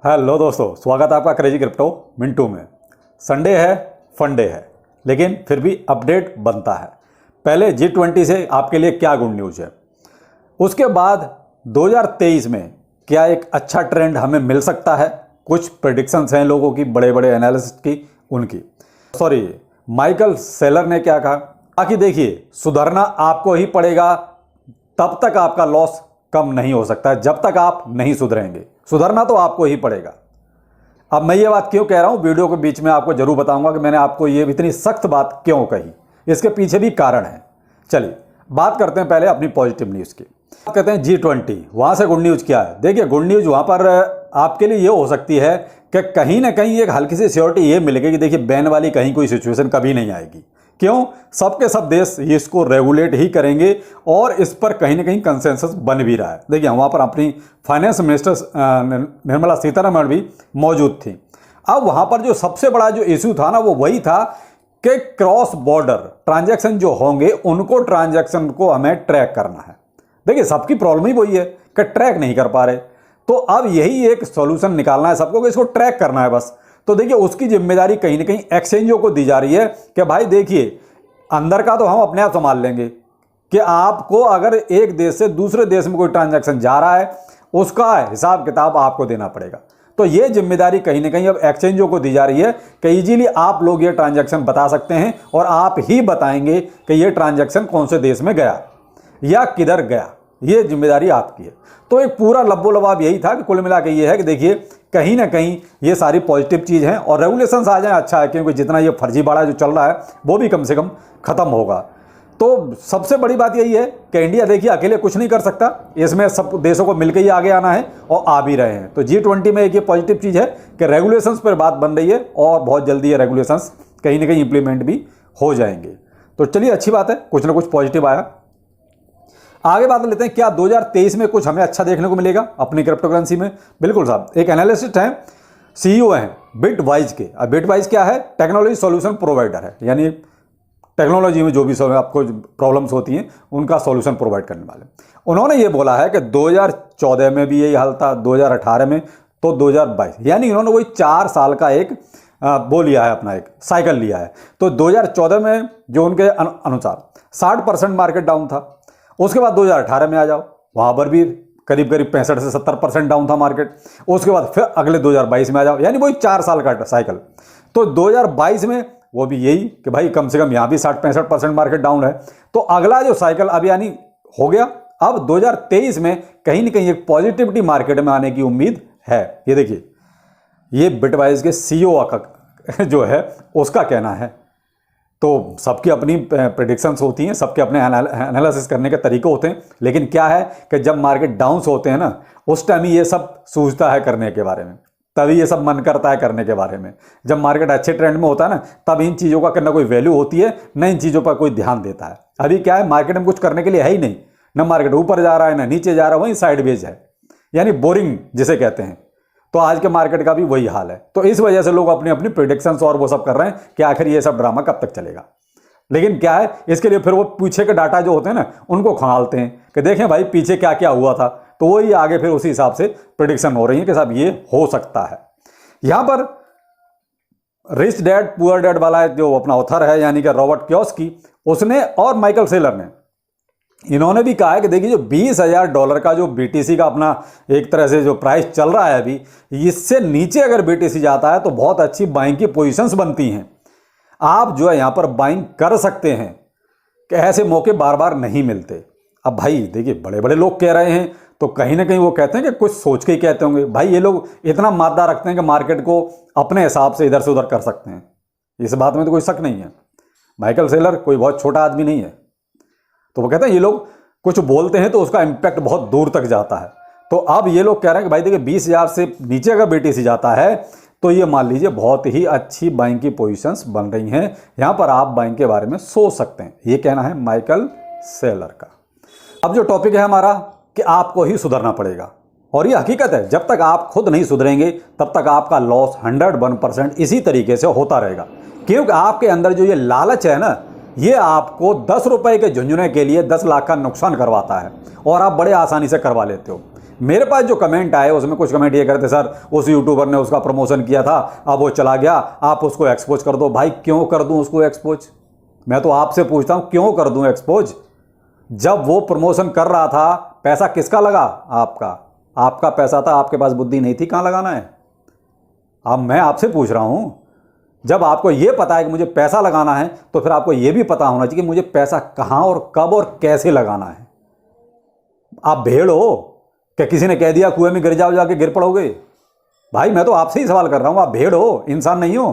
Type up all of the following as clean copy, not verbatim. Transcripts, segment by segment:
Hello दोस्तों, स्वागत है आपका क्रेजी क्रिप्टो मिंटू में। संडे है, फंडे है, लेकिन फिर भी अपडेट बनता है। पहले G20 से आपके लिए क्या गुड न्यूज़ है, उसके बाद 2023 में क्या एक अच्छा ट्रेंड हमें मिल सकता है। कुछ प्रेडिक्शंस हैं लोगों की, बड़े बड़े एनालिस्ट की, उनकी माइकल सेलर ने क्या कहा। बाकी देखिए, सुधरना आपको ही पड़ेगा, तब तक आपका लॉस कम नहीं हो सकता है जब तक आप नहीं सुधरेंगे। सुधरना तो आपको ही पड़ेगा। अब मैं ये बात क्यों कह रहा हूं, वीडियो के बीच में आपको जरूर बताऊंगा कि मैंने आपको ये इतनी सख्त बात क्यों कही, इसके पीछे भी कारण है। चलिए बात करते हैं पहले अपनी पॉजिटिव न्यूज़ की। बात करते हैं G20, वहां से गुड न्यूज़ क्या है। देखिए, गुड न्यूज़ वहां पर आपके लिए ये हो सकती है कि कहीं ना कहीं एक हल्की सी सिक्योरिटी ये मिलेगी कि देखिए, बैन वाली कहीं कोई सिचुएशन कभी नहीं आएगी। क्यों? सबके सब देश इसको रेगुलेट ही करेंगे और इस पर कहीं ना कहीं कंसेंसस बन भी रहा है। देखिए, वहाँ पर अपनी फाइनेंस मिनिस्टर निर्मला सीतारमण भी मौजूद थी। अब वहाँ पर जो सबसे बड़ा जो इशू था ना, वो वही था कि क्रॉस बॉर्डर ट्रांजैक्शन जो होंगे, उनको ट्रांजैक्शन को हमें ट्रैक करना है। देखिए, सबकी प्रॉब्लम ही वही है कि ट्रैक नहीं कर पा रहे। तो अब यही एक सॉल्यूशन निकालना है सबको कि इसको ट्रैक करना है बस। तो देखिए, उसकी जिम्मेदारी कहीं ना कहीं एक्सचेंजों को दी जा रही है कि भाई देखिए, अंदर का तो हम अपने आप संभाल लेंगे कि आपको अगर एक देश से दूसरे देश में कोई ट्रांजैक्शन जा रहा है, उसका हिसाब किताब आपको देना पड़ेगा। तो ये जिम्मेदारी कहीं ना कहीं अब एक्सचेंजों को दी जा रही है कि इजीली आप लोग ये ट्रांजैक्शन बता सकते हैं और आप ही बताएंगे कि ये ट्रांजैक्शन कौन से देश में गया या किधर गया। ये जिम्मेदारी आपकी है। तो एक पूरा लब्बो लबाब यही था कि कुल मिला के ये है कि देखिए, कहीं ना कहीं ये सारी पॉजिटिव चीज़ हैं और रेगुलेशंस आ जाए अच्छा है, क्योंकि जितना ये फर्जीवाड़ा जो चल रहा है वो भी कम से कम ख़त्म होगा। तो सबसे बड़ी बात यही है कि इंडिया देखिए अकेले कुछ नहीं कर सकता, इसमें सब देशों को मिलकर ही आगे आना है और आ भी रहे हैं। तो G20 में एक ये पॉजिटिव चीज़ है कि रेगुलेशंस पर बात बन रही है और बहुत जल्दी ये रेगुलेशंस कहीं ना कहीं इंप्लीमेंट भी हो जाएंगे। तो चलिए, अच्छी बात है, कुछ ना कुछ पॉजिटिव आया। आगे बात लेते हैं, क्या 2023 में कुछ हमें अच्छा देखने को मिलेगा अपनी क्रिप्टो करेंसी में। बिल्कुल साहब, एक एनालिस्ट हैं, CEO हैं बिटवाइज के। अब बिटवाइज क्या है? टेक्नोलॉजी सॉल्यूशन प्रोवाइडर है, यानी टेक्नोलॉजी में जो भी आपको प्रॉब्लम्स होती हैं उनका सॉल्यूशन प्रोवाइड करने वाले। उन्होंने ये बोला है कि 2014 में भी यही हाल था, 2018 में, तो 2022, यानी इन्होंने वही 4 साल का एक वो लिया है, अपना एक साइकिल लिया है। तो 2014 में जो उनके अनुसार 60% मार्केट डाउन था, उसके बाद 2018 में आ जाओ, वहाँ पर भी करीब करीब 65 से 70% डाउन था मार्केट। उसके बाद फिर अगले 2022 में आ जाओ, यानी वही 4 साल का साइकिल। तो 2022 में वो भी यही कि भाई कम से कम यहाँ भी 60-65% मार्केट डाउन है। तो अगला जो साइकिल अब यानी हो गया। अब 2023 में कहीं ना कहीं एक पॉजिटिविटी मार्केट में आने की उम्मीद है। ये देखिए, ये बिटवाइज के CEO का जो है उसका कहना है। तो सबकी अपनी प्रेडिक्शंस होती हैं, सबके अपने एनालिसिस करने के तरीके होते हैं, लेकिन क्या है कि जब मार्केट डाउन्स होते हैं ना, उस टाइम ये सब सूझता है करने के बारे में, तभी ये सब मन करता है करने के बारे में। जब मार्केट अच्छे ट्रेंड में होता है ना, तब इन चीज़ों का ना कोई वैल्यू होती है, न इन चीज़ों पर कोई ध्यान देता है। अभी क्या है, मार्केट में कुछ करने के लिए है ही नहीं, न मार्केट ऊपर जा रहा है ना नीचे जा रहा है, वहीं साइडवेज है, यानी बोरिंग जिसे कहते हैं। तो आज के मार्केट का भी वही हाल है। तो इस वजह से लोग अपनी अपनी प्रेडिक्शंस और वो सब कर रहे हैं कि आखिर ये सब ड्रामा कब तक चलेगा। लेकिन क्या है, इसके लिए फिर वो पीछे के डाटा जो होते हैं ना, उनको खंगालते हैं कि देखें भाई पीछे क्या क्या हुआ था, तो वही आगे फिर उसी हिसाब से प्रेडिक्शन हो रही है कि साहब ये हो सकता है। यहां पर रिच डैड पुअर डैड वाला जो अपना ऑथर है, यानी कि रॉबर्ट कियोसाकी, उसने और माइकल सेलर ने, इन्होंने भी कहा है कि देखिए, जो $20,000 का जो BTC का अपना एक तरह से जो प्राइस चल रहा है अभी, इससे नीचे अगर BTC जाता है तो बहुत अच्छी बाइंग की पोजीशंस बनती हैं। आप जो है यहाँ पर बाइंग कर सकते हैं कि ऐसे मौके बार बार नहीं मिलते। अब भाई देखिए, बड़े बड़े लोग कह रहे हैं तो कहीं ना कहीं वो कहते हैं कि कुछ सोच के ही कहते होंगे। भाई ये लोग इतना मादा रखते हैं कि मार्केट को अपने हिसाब से इधर से उधर कर सकते हैं, इस बात में तो कोई शक नहीं है। माइकल सेलर कोई बहुत छोटा आदमी नहीं है। तो वो कहते हैं ये लोग कुछ बोलते हैं तो उसका इम्पैक्ट बहुत दूर तक जाता है। तो अब ये लोग कह रहे हैं कि भाई देखिए, 20,000 से नीचे अगर BTC जाता है तो ये मान लीजिए बहुत ही अच्छी बाइंग की पोजीशंस बन रही हैं, यहाँ पर आप बाइंग के बारे में सोच सकते हैं। ये कहना है माइकल सेलर का। अब जो टॉपिक है हमारा कि आपको ही सुधरना पड़ेगा, और ये हकीकत है, जब तक आप खुद नहीं सुधरेंगे तब तक आपका लॉस 101% इसी तरीके से होता रहेगा। क्योंकि आपके अंदर जो ये लालच है ना, ये आपको 10 रुपए के झुंझुने के लिए 10 लाख का नुकसान करवाता है और आप बड़े आसानी से करवा लेते हो। मेरे पास जो कमेंट आए उसमें कुछ कमेंट ये करते, सर उस यूट्यूबर ने उसका प्रमोशन किया था, अब वो चला गया, आप उसको एक्सपोज कर दो। भाई क्यों कर दूं उसको एक्सपोज? मैं तो आपसे पूछता हूं क्यों कर दूं एक्सपोज? जब वो प्रमोशन कर रहा था पैसा किसका लगा? आपका पैसा था, आपके पास बुद्धि नहीं थी कहां लगाना है। अब मैं आपसे पूछ रहा हूं, जब आपको यह पता है कि मुझे पैसा लगाना है तो फिर आपको यह भी पता होना चाहिए कि मुझे पैसा कहां और कब और कैसे लगाना है। आप भेड़ हो क्या? किसी ने कह दिया कुएं में गिर जाओ, जाके गिर पड़ोगे? भाई मैं तो आपसे ही सवाल कर रहा हूं, आप भेड़ हो, इंसान नहीं हो।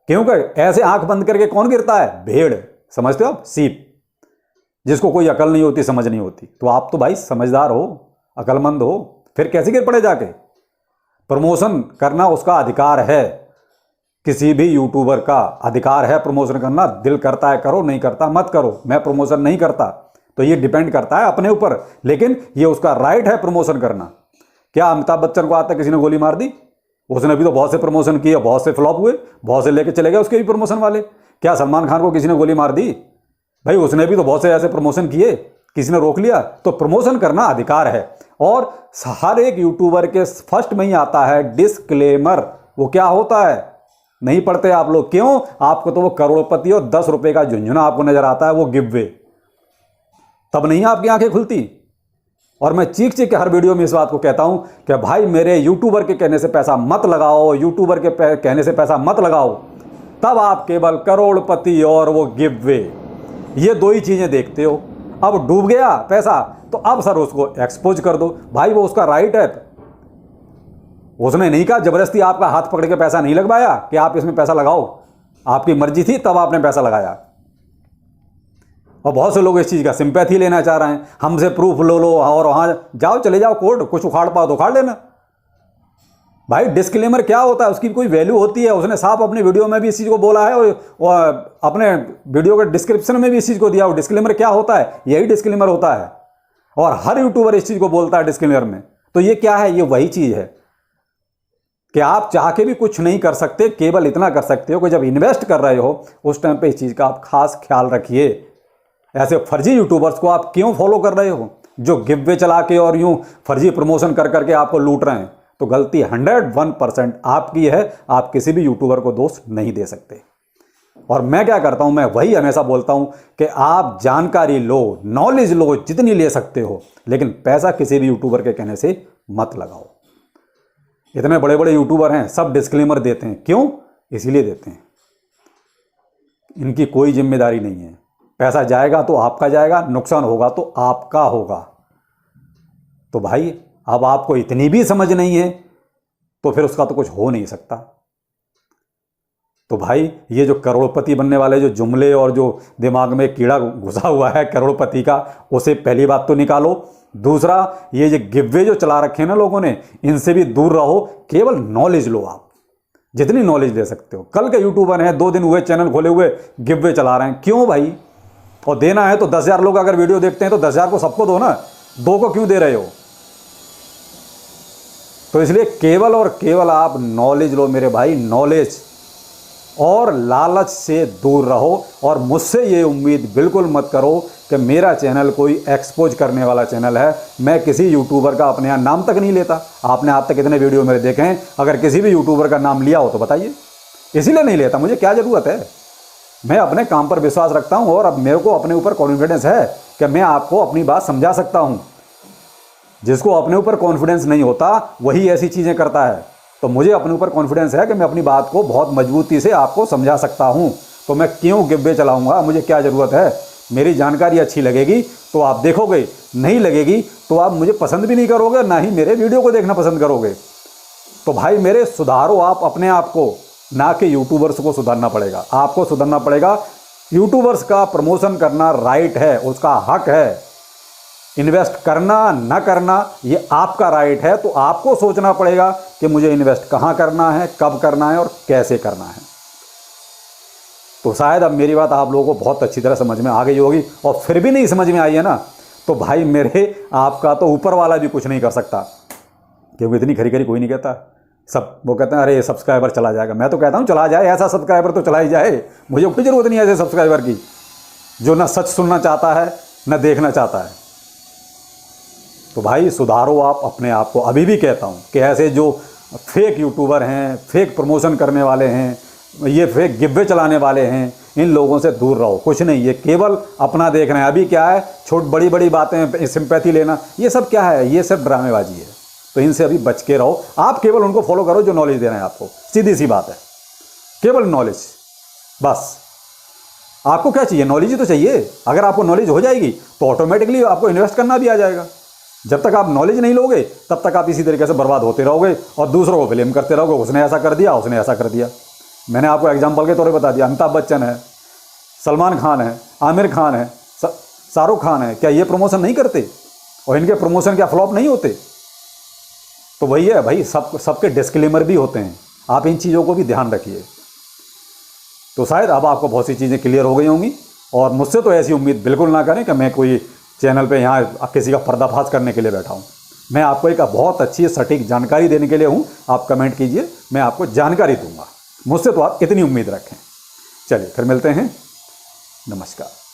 क्योंकि ऐसे आंख बंद करके कौन गिरता है? भेड़, समझते हो आप? सीप, जिसको कोई अकल नहीं होती, समझ नहीं होती। तो आप तो भाई समझदार हो, अकलमंद हो, फिर कैसे गिर पड़े जाके? प्रमोशन करना उसका अधिकार है, किसी भी यूट्यूबर का अधिकार है प्रमोशन करना। दिल करता है करो, नहीं करता मत करो। मैं प्रमोशन नहीं करता तो ये डिपेंड करता है अपने ऊपर, लेकिन ये उसका राइट है प्रमोशन करना। क्या अमिताभ बच्चन को आज तक किसी ने गोली मार दी? उसने भी तो बहुत से प्रमोशन किए, बहुत से फ्लॉप हुए, बहुत से लेके चले गए उसके भी प्रमोशन वाले। क्या सलमान खान को किसी ने गोली मार दी? भाई उसने भी तो बहुत से ऐसे प्रमोशन किए, किसी ने रोक लिया? तो प्रमोशन करना अधिकार है। और हर एक यूट्यूबर के फर्स्ट में ही आता है डिस्क्लेमर। वो क्या होता है? नहीं पढ़ते आप लोग? क्यों? आपको तो वो करोड़पति और 10 रुपए का झुंझुना आपको नजर आता है, वो गिव वे, तब नहीं आपकी आंखें खुलती। और मैं चीख चीख के हर वीडियो में इस बात को कहता हूं कि भाई मेरे यूट्यूबर के कहने से पैसा मत लगाओ, यूट्यूबर के कहने से पैसा मत लगाओ, तब आप केवल करोड़पति और वो गिव वे, ये दो ही चीजें देखते हो। अब डूब गया पैसा तो अब सर उसको एक्सपोज कर दो। भाई वो उसका राइट है, उसने नहीं कहा जबरदस्ती आपका हाथ पकड़ के पैसा नहीं लगवाया कि आप इसमें पैसा लगाओ, आपकी मर्जी थी तब आपने पैसा लगाया। और बहुत से लोग इस चीज का सिंपैथी लेना चाह रहे हैं, हमसे प्रूफ लो लो और वहां जाओ, चले जाओ कोर्ट, कुछ उखाड़ पाओ तो उखाड़ लेना। भाई डिस्क्लेमर क्या होता है? उसकी कोई वैल्यू होती है? उसने साफ अपनी वीडियो में भी इस चीज को बोला है और अपने वीडियो के डिस्क्रिप्शन में भी इस चीज को दिया। डिस्क्लेमर क्या होता है? यही डिस्क्लेमर होता है, और हर यूट्यूबर इस चीज को बोलता है डिस्क्लेमर में। तो ये क्या है? ये वही चीज है कि आप चाह के भी कुछ नहीं कर सकते, केवल इतना कर सकते हो कि जब इन्वेस्ट कर रहे हो उस टाइम पे इस चीज का आप खास ख्याल रखिए। ऐसे फर्जी यूट्यूबर्स को आप क्यों फॉलो कर रहे हो, जो गिव वे चला के और यूं फर्जी प्रमोशन कर करके आपको लूट रहे हैं? तो गलती 101% आपकी है, आप किसी भी यूट्यूबर को दोष नहीं दे सकते। और मैं क्या करता हूं, मैं वही हमेशा बोलता हूं कि आप जानकारी लो, नॉलेज लो, जितनी ले सकते हो, लेकिन पैसा किसी भी यूट्यूबर के कहने से मत लगाओ। इतने बड़े बड़े यूट्यूबर हैं, सब डिस्क्लेमर देते हैं। क्यों? इसीलिए देते हैं, इनकी कोई जिम्मेदारी नहीं है। पैसा जाएगा तो आपका जाएगा, नुकसान होगा तो आपका होगा। तो भाई अब आपको इतनी भी समझ नहीं है तो फिर उसका तो कुछ हो नहीं सकता। तो भाई ये जो करोड़पति बनने वाले जो जुमले और जो दिमाग में कीड़ा घुसा हुआ है करोड़पति का, उसे पहली बात तो निकालो। दूसरा, ये जो गिववे जो चला रखे हैं ना लोगों ने, इनसे भी दूर रहो। केवल नॉलेज लो, आप जितनी नॉलेज ले सकते हो। कल के यूट्यूबर हैं, 2 दिन हुए चैनल खोले हुए, गिववे चला रहे हैं। क्यों भाई? और देना है तो 10,000 लोग अगर वीडियो देखते हैं तो 10,000 को सबको दो ना, 2 को क्यों दे रहे हो? तो इसलिए केवल और केवल आप नॉलेज लो मेरे भाई, नॉलेज, और लालच से दूर रहो। और मुझसे ये उम्मीद बिल्कुल मत करो कि मेरा चैनल कोई एक्सपोज करने वाला चैनल है। मैं किसी यूट्यूबर का अपने यहाँ नाम तक नहीं लेता। आपने आज तक कितने वीडियो मेरे देखे हैं? अगर किसी भी यूट्यूबर का नाम लिया हो तो बताइए। इसीलिए नहीं लेता, मुझे क्या ज़रूरत है। मैं अपने काम पर विश्वास रखता हूँ और अब मेरे को अपने ऊपर कॉन्फिडेंस है कि मैं आपको अपनी बात समझा सकता हूँ। जिसको अपने ऊपर कॉन्फिडेंस नहीं होता वही ऐसी चीज़ें करता है। तो मुझे अपने ऊपर कॉन्फिडेंस है कि मैं अपनी बात को बहुत मजबूती से आपको समझा सकता हूं। तो मैं क्यों गिव वे चलाऊंगा? मुझे क्या ज़रूरत है? मेरी जानकारी अच्छी लगेगी तो आप देखोगे, नहीं लगेगी तो आप मुझे पसंद भी नहीं करोगे, ना ही मेरे वीडियो को देखना पसंद करोगे। तो भाई मेरे सुधारो आप अपने आप को, ना कि यूट्यूबर्स को सुधारना पड़ेगा। आपको सुधारना पड़ेगा। यूट्यूबर्स का प्रमोशन करना राइट है, उसका हक है। इन्वेस्ट करना ना करना ये आपका राइट है। तो आपको सोचना पड़ेगा कि मुझे इन्वेस्ट कहाँ करना है, कब करना है और कैसे करना है। तो शायद अब मेरी बात आप लोगों को बहुत अच्छी तरह समझ में आ गई होगी। और फिर भी नहीं समझ में आई है ना, तो भाई मेरे आपका तो ऊपर वाला भी कुछ नहीं कर सकता, क्योंकि इतनी खरी खरी कोई नहीं कहता। सब वो कहते हैं अरे सब्सक्राइबर चला जाएगा। मैं तो कहता हूँ चला जाए, ऐसा सब्सक्राइबर तो चला ही जाए। मुझे कोई ज़रूरत नहीं है ऐसे सब्सक्राइबर की जो ना सच सुनना चाहता है ना देखना चाहता है। तो भाई सुधारो आप अपने आप को। अभी भी कहता हूँ कि ऐसे जो फेक यूट्यूबर हैं, फेक प्रमोशन करने वाले हैं, ये फेक गिव्वे चलाने वाले हैं, इन लोगों से दूर रहो। कुछ नहीं, ये केवल अपना देख रहे हैं। अभी क्या है, बड़ी बड़ी बातें, सिंपैथी लेना, ये सब क्या है, ये सब ड्रामेबाजी है। तो इनसे अभी बच के रहो। आप केवल उनको फॉलो करो जो नॉलेज दे रहे हैं आपको। सीधी सी बात है, केवल नॉलेज बस। आपको क्या चाहिए, नॉलेज ही तो चाहिए। अगर आपको नॉलेज हो जाएगी तो ऑटोमेटिकली आपको इन्वेस्ट करना भी आ जाएगा। जब तक आप नॉलेज नहीं लोगे तब तक आप इसी तरीके से बर्बाद होते रहोगे और दूसरों को ब्लेम करते रहोगे, उसने ऐसा कर दिया, उसने ऐसा कर दिया। मैंने आपको एग्जाम्पल के तौर पे बता दिया, अमिताभ बच्चन है, सलमान खान है, आमिर खान है, शाहरुख खान है, क्या ये प्रमोशन नहीं करते? और इनके प्रमोशन क्या फ्लॉप नहीं होते? तो वही है भाई, सबके डिस्क्लेमर भी होते हैं। आप इन चीज़ों को भी ध्यान रखिए। तो शायद अब आपको बहुत सी चीज़ें क्लियर हो गई होंगी। और मुझसे तो ऐसी उम्मीद बिल्कुल ना करें कि मैं कोई चैनल पे यहाँ किसी का पर्दाफाश करने के लिए बैठा हूँ। मैं आपको एक बहुत अच्छी सटीक जानकारी देने के लिए हूँ। आप कमेंट कीजिए, मैं आपको जानकारी दूंगा। मुझसे तो आप इतनी उम्मीद रखें। चलिए फिर मिलते हैं। नमस्कार।